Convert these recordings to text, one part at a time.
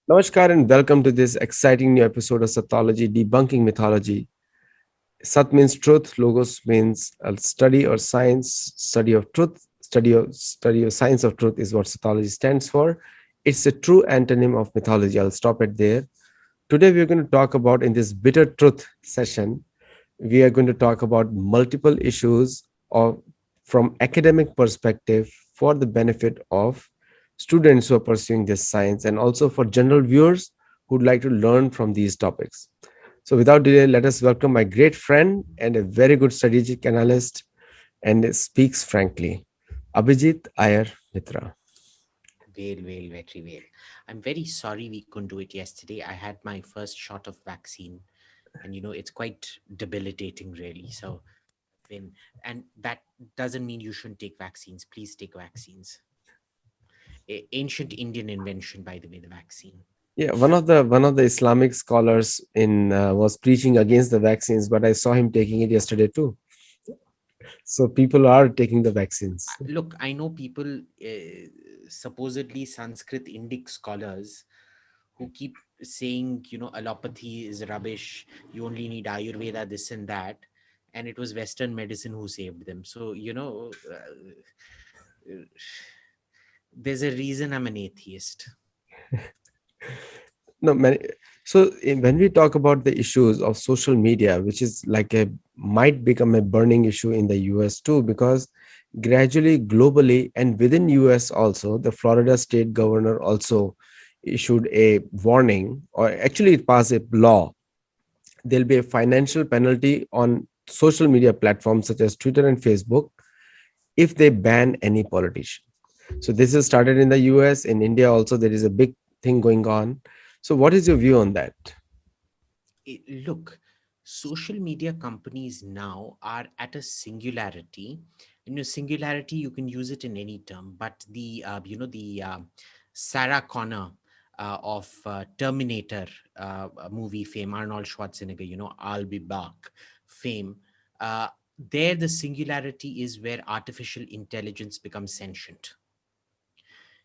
Namaskar and welcome to this exciting new episode of Sattology Debunking Mythology. Sat means truth, logos means a study or science, study of truth, study of science of truth is what Sattology stands for. It's a true antonym of mythology. I'll stop it there. Today we're going to talk about in this bitter truth session, we are going to talk about multiple issues of from academic perspective for the benefit of students who are pursuing this science and also for general viewers who'd like to learn from these topics. So without delay, let us welcome my great friend and a very good strategic analyst and speaks frankly, Abhijit Iyer Mitra. Very well. I'm very sorry we couldn't do it yesterday. I had my first shot of vaccine, and it's quite debilitating, really. So, when and that doesn't mean you shouldn't take vaccines. Please take vaccines. Ancient Indian invention, by the way, the vaccine. Yeah, one of the Islamic scholars in was preaching against the vaccines, but I saw him taking it yesterday too. So people are taking the vaccines. Look, I know people, supposedly Sanskrit Indic scholars, who keep saying, allopathy is rubbish, you only need Ayurveda, this and that. And it was Western medicine who saved them. So, there's a reason I'm an atheist. No, many, so when we talk about the issues of social media, which is like a might become a burning issue in the US too, because gradually globally and within US also, the Florida state governor also issued a warning, or actually it passed a law. There'll be a financial penalty on social media platforms such as Twitter and Facebook if they ban any politician. So this is started in the US. In India also there is a big thing going on. So what is your view on that? Look, social media companies now are at a singularity. Singularity, you can use it in any term, but the Sarah Connor of Terminator movie fame, Arnold Schwarzenegger, I'll be back fame. Uh, there, the singularity is where artificial intelligence becomes sentient.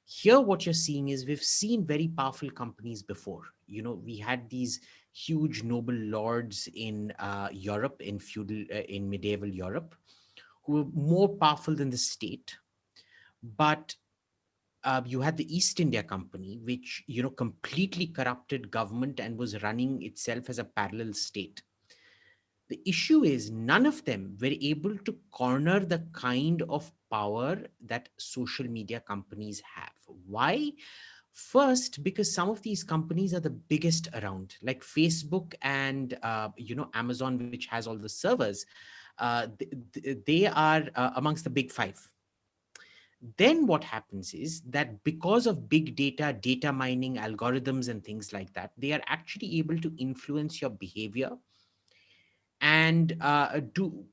Here what you're seeing is we've seen very powerful companies before. We had these huge noble lords in Europe, in medieval Europe, who were more powerful than the state. But you had the East India Company, which completely corrupted government and was running itself as a parallel state. The issue is none of them were able to corner the kind of power that social media companies have. Why? First, because some of these companies are the biggest around, like Facebook and Amazon, which has all the servers. They are amongst the big five. Then what happens is that because of big data, data mining, algorithms, and things like that, they are actually able to influence your behavior and do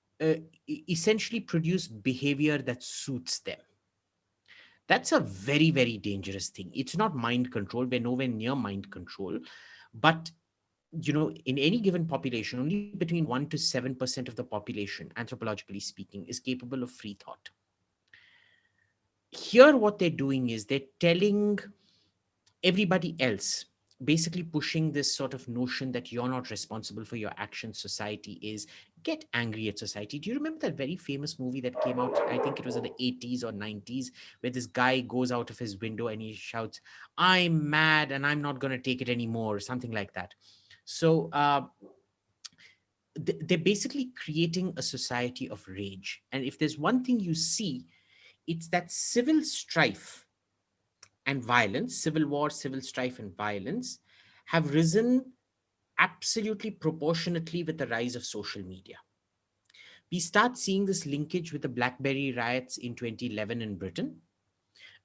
essentially produce behavior that suits them. That's a very, very dangerous thing. It's not mind control. We're nowhere near mind control. But, in any given population, only between 1 to 7% of the population, anthropologically speaking, is capable of free thought. Here, what they're doing is they're telling everybody else, basically pushing this sort of notion that you're not responsible for your actions. Society is. Get angry at society. Do you remember that very famous movie that came out, I think it was in the 80s or 90s, where this guy goes out of his window and he shouts, I'm mad and I'm not going to take it anymore, something like that. So they're basically creating a society of rage. And if there's one thing you see, it's that civil strife and violence, civil war, civil strife, and violence have risen absolutely proportionately with the rise of social media. We start seeing this linkage with the Blackberry riots in 2011 in Britain.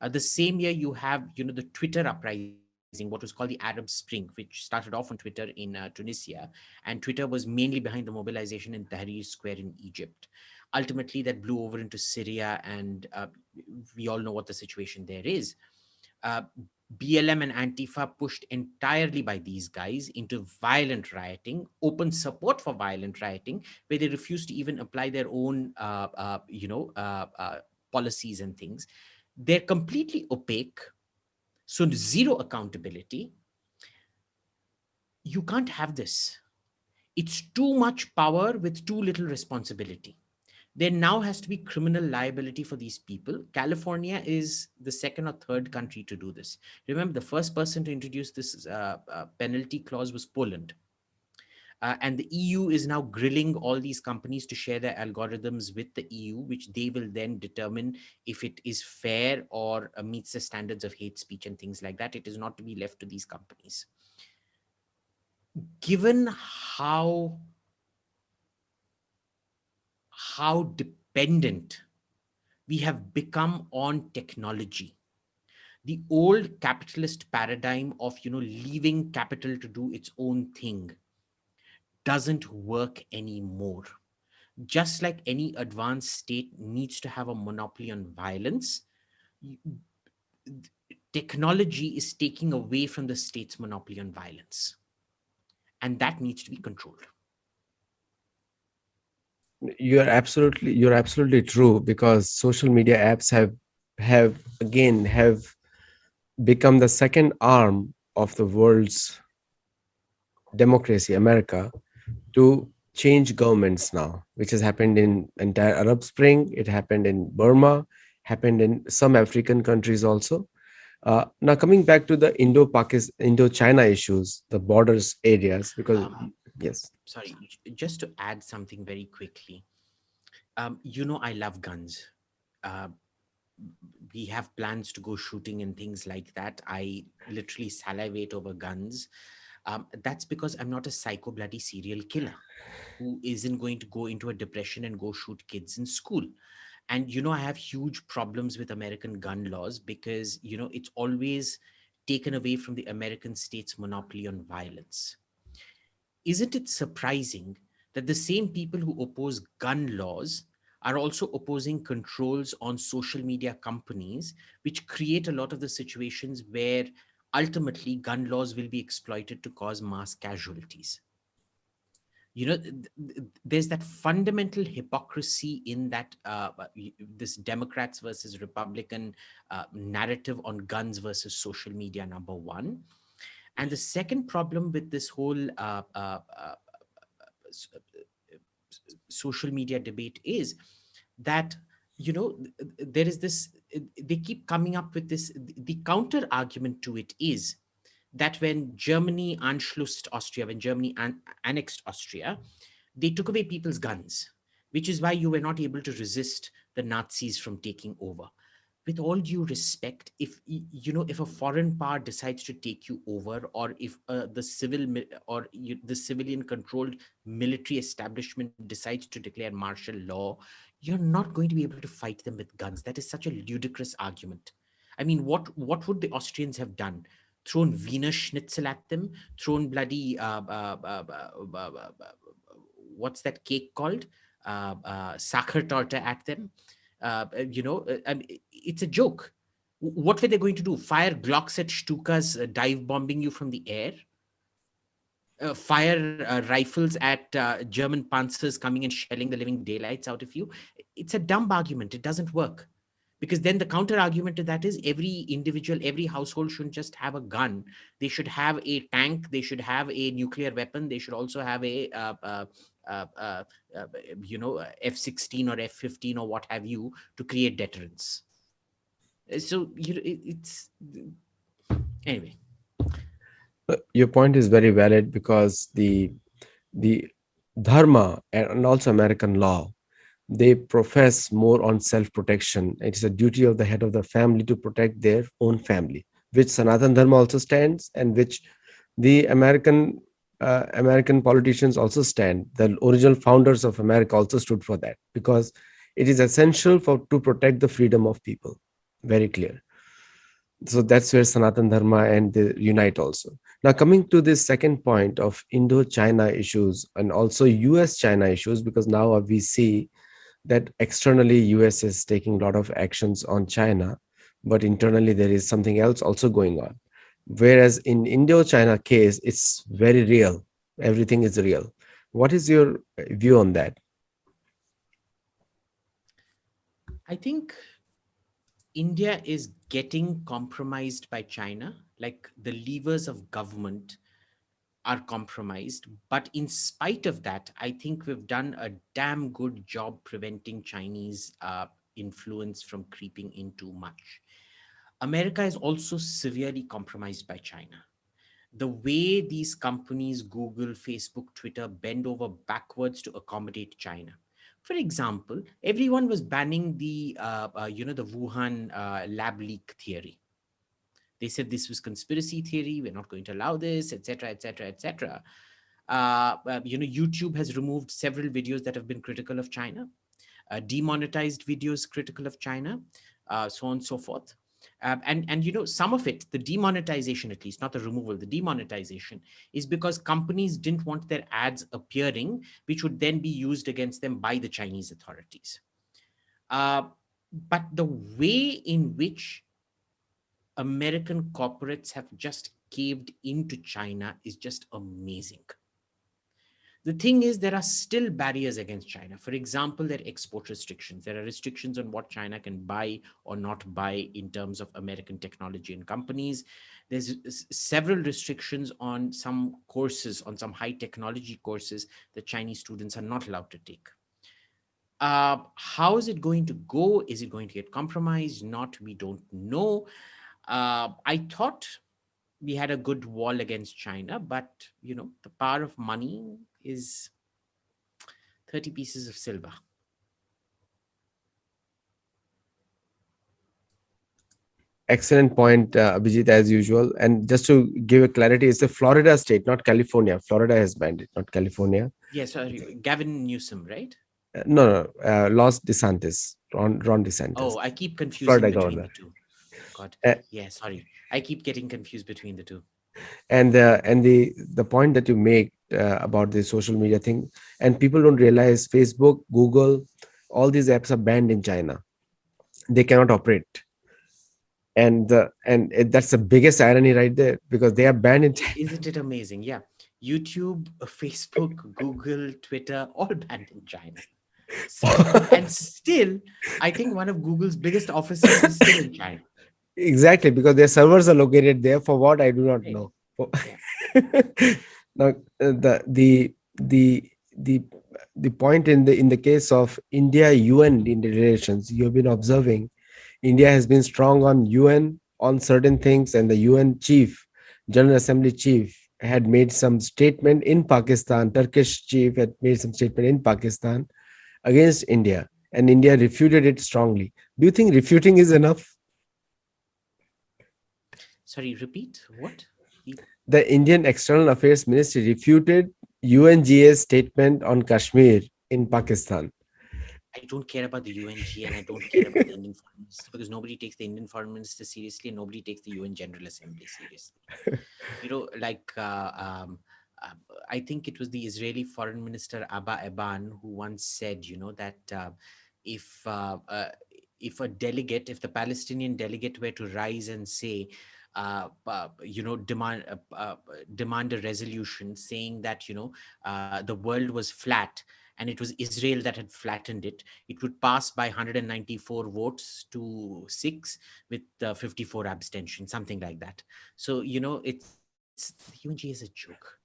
The same year, you have the Twitter uprising, what was called the Arab Spring, which started off on Twitter in Tunisia, and Twitter was mainly behind the mobilization in Tahrir Square in Egypt. Ultimately, that blew over into Syria, and we all know what the situation there is. uh, BLM and Antifa, pushed entirely by these guys into violent rioting, open support for violent rioting, where they refuse to even apply their own, policies and things. They're completely opaque, so zero accountability. You can't have this. It's too much power with too little responsibility. There now has to be criminal liability for these people. California is the second or third country to do this. Remember, the first person to introduce this penalty clause was Poland. And the EU is now grilling all these companies to share their algorithms with the EU, which they will then determine if it is fair or meets the standards of hate speech and things like that. It is not to be left to these companies. Given how dependent we have become on technology, the old capitalist paradigm of leaving capital to do its own thing doesn't work anymore. Just like any advanced state needs to have a monopoly on violence, technology is taking away from the state's monopoly on violence, and that needs to be controlled. You're absolutely true, because social media apps have become the second arm of the world's democracy, America, to change governments now, which has happened in entire Arab Spring. It happened in Burma, happened in some African countries also. Now coming back to the Indo-China issues, the borders areas, because um, yes, Sorry, just to add something very quickly. I love guns. uh, we have plans to go shooting and things like that. I literally salivate over guns. That's because I'm not a psycho bloody serial killer who isn't going to go into a depression and go shoot kids in school. And I have huge problems with American gun laws because it's always taken away from the American state's monopoly on violence. Isn't it surprising that the same people who oppose gun laws are also opposing controls on social media companies, which create a lot of the situations where ultimately gun laws will be exploited to cause mass casualties? There's that fundamental hypocrisy in that this Democrats versus Republican narrative on guns versus social media, number one. And the second problem with this whole s- social media debate is that there is this they keep coming up with this. The counter argument to it is that when Germany anschlussed Austria, when Germany annexed Austria, they took away people's guns, which is why you were not able to resist the Nazis from taking over. With all due respect, if a foreign power decides to take you over, or if the civilian controlled military establishment decides to declare martial law, you're not going to be able to fight them with guns. That is such a ludicrous argument. I mean, what would the Austrians have done? Thrown Wiener Schnitzel at them? Thrown bloody what's that cake called? Sacher torte at them? I mean, it's a joke. What were they going to do? Fire Glocks at Stukas, dive bombing you from the air? Fire rifles at German panzers coming and shelling the living daylights out of you? It's a dumb argument. It doesn't work. Because then the counter argument to that is every individual, every household shouldn't just have a gun. They should have a tank. They should have a nuclear weapon. They should also have a uh, uh, uh, F-16 or F-15 or what have you to create deterrence. So it's anyway. your point is very valid, because the dharma and also American law, they profess more on self protection. It is a duty of the head of the family to protect their own family, which Sanatan Dharma also stands, and which the American politicians also stand. The original founders of America also stood for that, because it is essential for to protect the freedom of people. Very clear. So that's where Sanatan Dharma and they unite also. Now coming to this second point of Indo-China issues and also US-China issues, because now we see that externally US is taking a lot of actions on China, but internally there is something else also going on. Whereas in Indo-China case, it's very real. Everything is real. What is your view on that? I think India is getting compromised by China, like the levers of government are compromised. But in spite of that, I think we've done a damn good job preventing Chinese influence from creeping in too much. America is also severely compromised by China. The way these companies, Google, Facebook, Twitter, bend over backwards to accommodate China. For example, everyone was banning the Wuhan lab leak theory. They said this was conspiracy theory. We're not going to allow this, etc., etc., etc. YouTube has removed several videos that have been critical of China, demonetized videos critical of China, so on and so forth. And some of it, the demonetization at least, not the removal, the demonetization is because companies didn't want their ads appearing, which would then be used against them by the Chinese authorities. Uh, but the way in which American corporates have just caved into China is just amazing. The thing is, there are still barriers against China. For example, there are export restrictions. There are restrictions on what China can buy or not buy in terms of American technology and companies. There's several restrictions on some courses, on some high technology courses that Chinese students are not allowed to take. How is it going to go? Is it going to get compromised? Not, we don't know. I thought we had a good wall against China, but the power of money is 30 pieces of silver. Excellent point, Abhijit, as usual. And just to give a clarity, it's a Florida state, not California. Florida has banned it, not California. Yeah, sorry, Gavin Newsom, right? No, Los DeSantis, Ron DeSantis, Oh, I keep confusing Florida between governor. the two. God, Uh, yeah, sorry. I keep getting confused between the two. and the point that you make about the social media thing, and people don't realize Facebook, Google, all these apps are banned in China. They cannot operate, that's the biggest irony right there, because they are banned in China. Isn't it amazing? Yeah. YouTube, Facebook, Google, Twitter, all banned in China. And still, I think one of Google's biggest offices is still in China. Exactly, because their servers are located there. For what, I do not Right. know. Yeah. Now, the the point in the case of India UN in the relations, you have been observing, India has been strong on UN on certain things, and the UN chief, General Assembly chief, had made some statement in Pakistan. Turkish chief had made some statement in Pakistan against India, and India refuted it strongly. Do you think refuting is enough? Sorry, repeat what? The Indian External Affairs Ministry refuted UNGA's statement on Kashmir in Pakistan. I don't care about the UNG and I don't care about the Indian Foreign Minister because nobody takes the Indian Foreign Minister seriously and nobody takes the UN General Assembly seriously. Like I think it was the Israeli Foreign Minister Abba Eban who once said, that if uh, uh, if the Palestinian delegate were to rise and say, demand a resolution saying that the world was flat and it was Israel that had flattened it, it would pass by 194 votes to 6 with 54 abstention, something like that. So it's the UNG is a joke.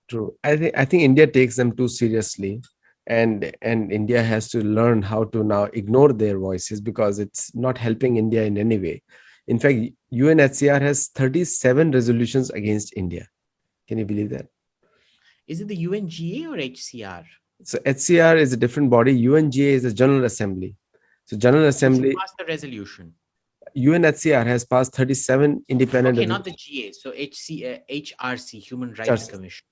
True. I think India takes them too seriously, and India has to learn how to now ignore their voices, because it's not helping India in any way. In fact, UNHCR has 37 resolutions against India. Can you believe that? Is it the UNGA or HCR? So HCR is a different body. UNGA is a General Assembly. So General Which Assembly, passed the resolution? UNHCR has passed 37 independent Okay, not the resolutions. GA. So HRC, Human Rights Commission.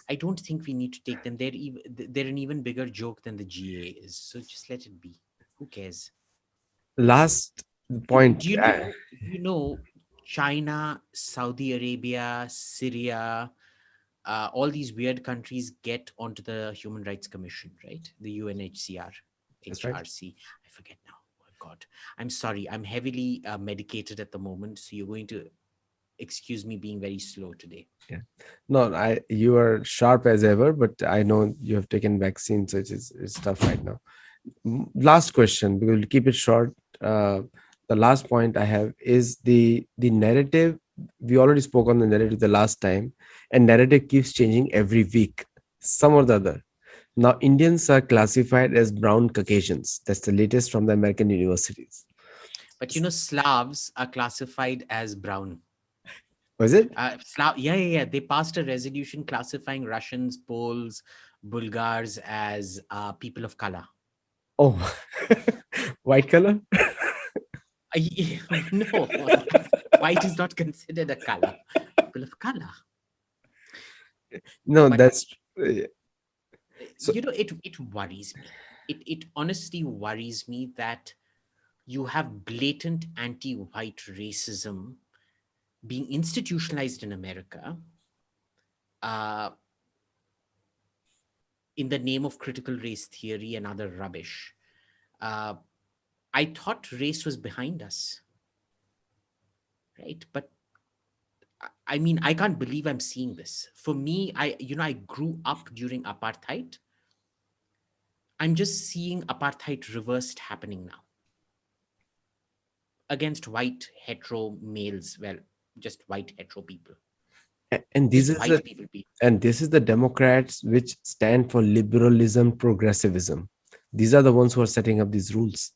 I don't think we need to take them. They're an even bigger joke than the GA is. So just let it be. Who cares? Last Do, point. do you know? Do you know China, Saudi Arabia, Syria, all these weird countries get onto the Human Rights Commission, right? The UNHCR, That's right. HRC. I forget now. Oh God, I'm sorry. I'm heavily medicated at the moment, so you're going to excuse me being very slow today. Yeah. No, you are sharp as ever, but I know you have taken vaccine, so it's tough right now. Last question, we will keep it short. The last point I have is the narrative We already spoke on the narrative the last time, and narrative keeps changing every week, some or the other. Now, Indians are classified as brown Caucasians. That's the latest from the American universities. But Slavs are classified as brown. Was it? Yeah. They passed a resolution classifying Russians, Poles, Bulgars as people of color. Oh, white color? No, white is not considered a color. People of color. No, But that's so. it worries me. It honestly worries me that you have blatant anti-white racism being institutionalized in America, uh, in the name of critical race theory and other rubbish. Uh, I thought race was behind us, right? But I mean, I can't believe I'm seeing this. For me, I grew up during apartheid. I'm just seeing apartheid reversed happening now against white hetero males. Well, just white hetero people, And this just is the white people. and this is the Democrats which stand for liberalism, progressivism. These are the ones who are setting up these rules.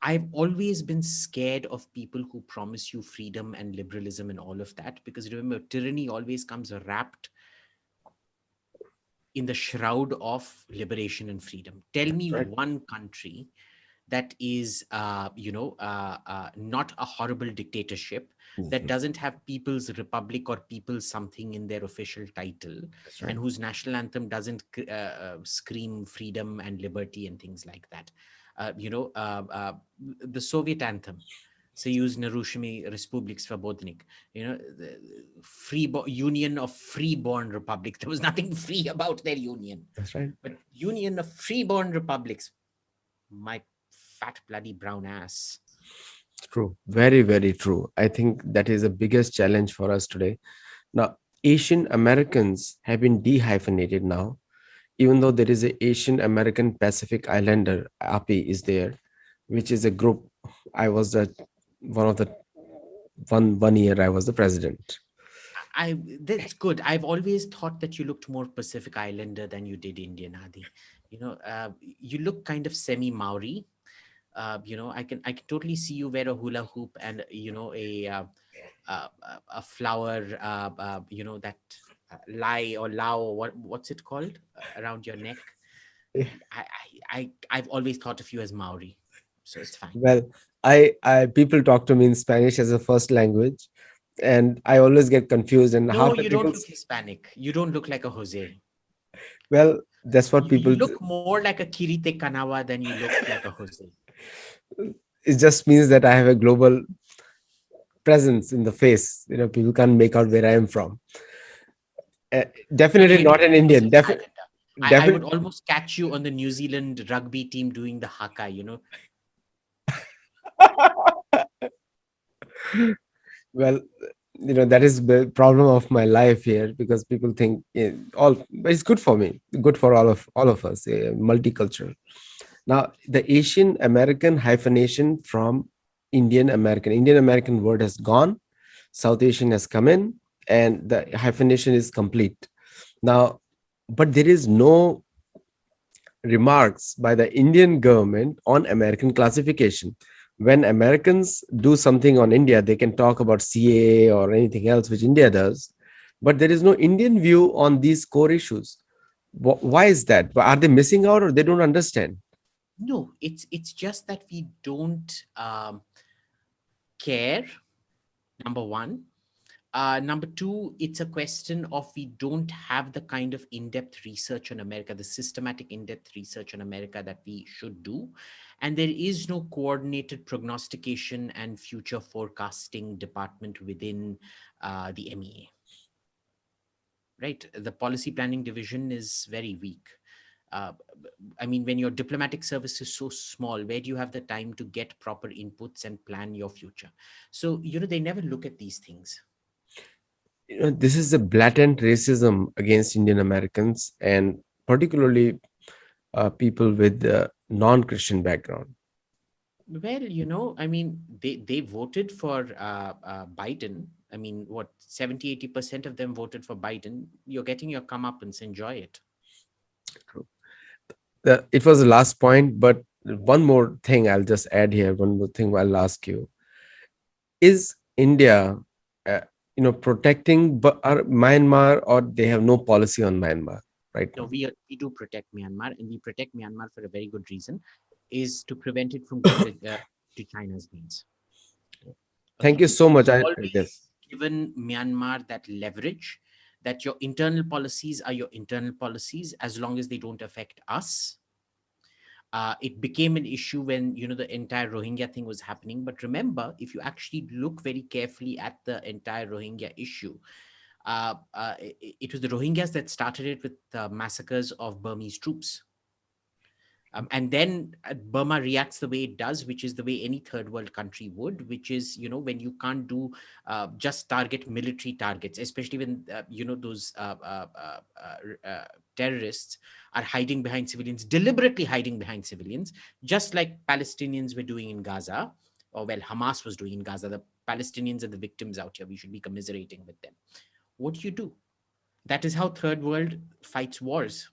I've always been scared of people who promise you freedom and liberalism and all of that, because remember, tyranny always comes wrapped in the shroud of liberation and freedom. Tell me Right. one country that is, not a horrible dictatorship, that Mhm. doesn't have People's Republic or People's something in their official title, That's and right. whose national anthem doesn't scream freedom and liberty and things like that. Uh, you know, uh, uh, the Soviet anthem. Союз нарушими Республик Свободных. The Union of Freeborn Republics. There was nothing free about their union, That's right. but Union of Freeborn Republics. My fat bloody brown ass. True. Very, very true. I think that is the biggest challenge for us today. Now, Asian Americans have been dehyphenated now, even though there is a Asian American Pacific Islander, API is there, which is a group. I was the one of the one year I was the president. That's good. I've always thought that you looked more Pacific Islander than you did Indian, Adi. You look kind of semi Maori. I can totally see you wear a hula hoop and a flower, that lie or lao, what's it called, around your neck. I've always thought of you as Maori, so it's fine. Well, I people talk to me in Spanish as a first language, and I always get confused. And No, half the you people, don't look Hispanic. You don't look like a Jose. well, that's what You people. look more like a Kirite Kanawa than you look like a Jose. It just means that I have a global presence in the face. People can't make out where I am from. No, Definitely you're not an definitely Indian. Pacific Islander. I would Definitely. almost catch you on the New Zealand rugby team doing the haka. Well, that is the problem of my life here, because people think all, but it's good for me, good for all of us, multicultural. Now, the Asian American hyphenation from Indian American word has gone. South Asian has come in, and the hyphenation is complete now. But there is no remarks by the Indian government on American classification. When Americans do something on India, they can talk about CAA or anything else which India does, but there is no Indian view on these core issues. Why is that? Are they missing out, or they don't understand? No, it's just that we don't care. Number one. Number two, it's a question of we don't have the kind of in-depth research on America, the systematic in-depth research on America that we should do. And there is no coordinated prognostication and future forecasting department within the MEA, right? The policy planning division is very weak. Uh, I mean, when your diplomatic service is so small, where do you have the time to get proper inputs and plan your future? So, they never look at these things. This is a blatant racism against Indian Americans, and particularly people with non-Christian background. Well, I mean, they voted for Biden. I mean, what, 70-80% of them voted for Biden. You're getting your comeuppance. Enjoy it. True. It was the last point, but one more thing I'll just add here. One more thing I'll ask you: is India, uh, protecting Myanmar, or they have no policy on Myanmar right No, now? we do protect Myanmar, and we protect Myanmar for a very good reason, is to prevent it from going to China's hands. Thank Okay, you so so much. we've Yes, always given Myanmar that leverage, that your internal policies are your internal policies as long as they don't affect us. It became an issue when the entire Rohingya thing was happening. But remember, if you actually look very carefully at the entire Rohingya issue, it was the Rohingyas that started it with massacres of Burmese troops. And then Burma reacts the way it does, which is the way any third world country would, which is, when you can't do just target military targets, especially when, those terrorists are hiding behind civilians, deliberately hiding behind civilians, just like Palestinians were doing in Gaza, or well, Hamas was doing in Gaza. The Palestinians are the victims out here. We should be commiserating with them. What do you do? That is how third world fights wars,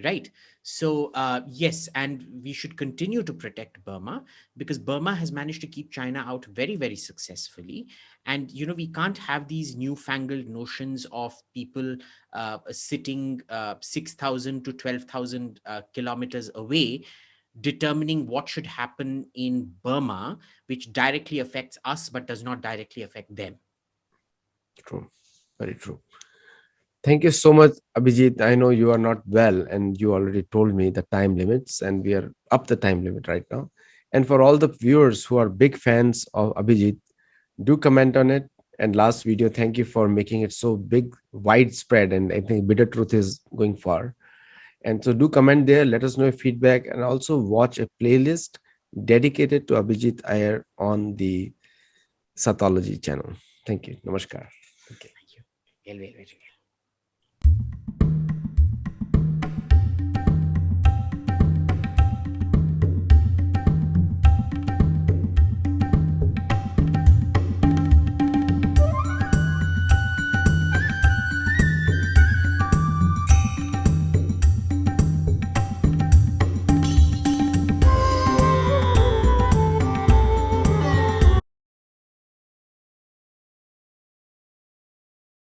right? So yes, and we should continue to protect Burma, because Burma has managed to keep China out very, very successfully. And we can't have these newfangled notions of people sitting 6,000 to 12,000 kilometers away, determining what should happen in Burma, which directly affects us but does not directly affect them. true, very true. Thank you so much, Abhijit. I know you are not well, and you already told me the time limits, and we are up the time limit right now. And for all the viewers who are big fans of Abhijit, do comment on it. And last video, thank you for making it so big, widespread, and I think Bitter Truth is going far. And so do comment there, let us know your feedback, and also watch a playlist dedicated to Abhijit Iyer on the Sattology channel. Thank you. Namaskar. Okay. Thank you. Well, well, well, well.